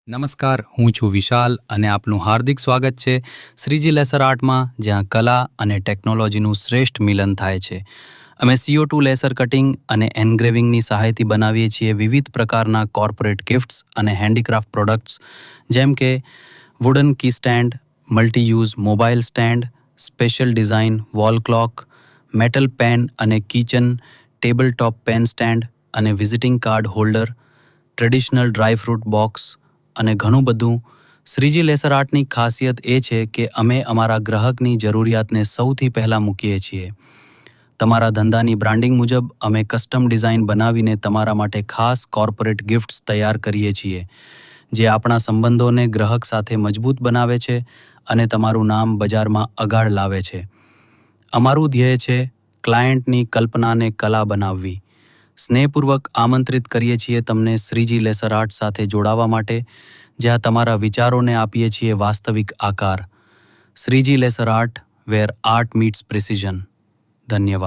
નમસ્કાર, હું છું વિશાલ અને આપનું હાર્દિક સ્વાગત છે શ્રીજી લેસર આર્ટમાં, જ્યાં કલા અને ટેકનોલોજીનું શ્રેષ્ઠ મિલન થાય છે. અમે CO2 લેસર કટિંગ અને એન્ગ્રેવિંગની સહાયથી બનાવીએ છીએ વિવિધ પ્રકારના કોર્પોરેટ ગિફ્ટ્સ અને હેન્ડીક્રાફ્ટ પ્રોડક્ટ્સ, જેમ કે wooden key stand, multi use mobile stand, special design wall clock, metal pen અને kitchen table top pen stand અને visiting card holder, traditional dry fruit box અને ઘણું બધું. શ્રીજી લેસર આર્ટની ખાસિયત એ છે કે અમે અમારા ગ્રાહકની જરૂરિયાતને સૌથી પહેલાં મૂકીએ છીએ. તમારા ધંધાની બ્રાન્ડિંગ મુજબ અમે કસ્ટમ ડિઝાઇન બનાવીને તમારા માટે ખાસ કોર્પોરેટ ગિફ્ટ્સ તૈયાર કરીએ છીએ, જે આપણા સંબંધોને ગ્રાહક સાથે મજબૂત બનાવે છે અને તમારું નામ બજારમાં આગળ લાવે છે. અમારું ધ્યેય છે ક્લાયન્ટની કલ્પનાને કલા બનાવવી. સ્નેહપૂર્વક આમંત્રિત કરીએ છીએ તમને શ્રીજી લેસર આર્ટ સાથે જોડાવા માટે, જ્યાં તમારા વિચારોને આપીએ છીએ વાસ્તવિક આકાર. શ્રીજી લેસર આર્ટ, વેર આર્ટ મીટ્સ પ્રિસિઝન. ધન્યવાદ.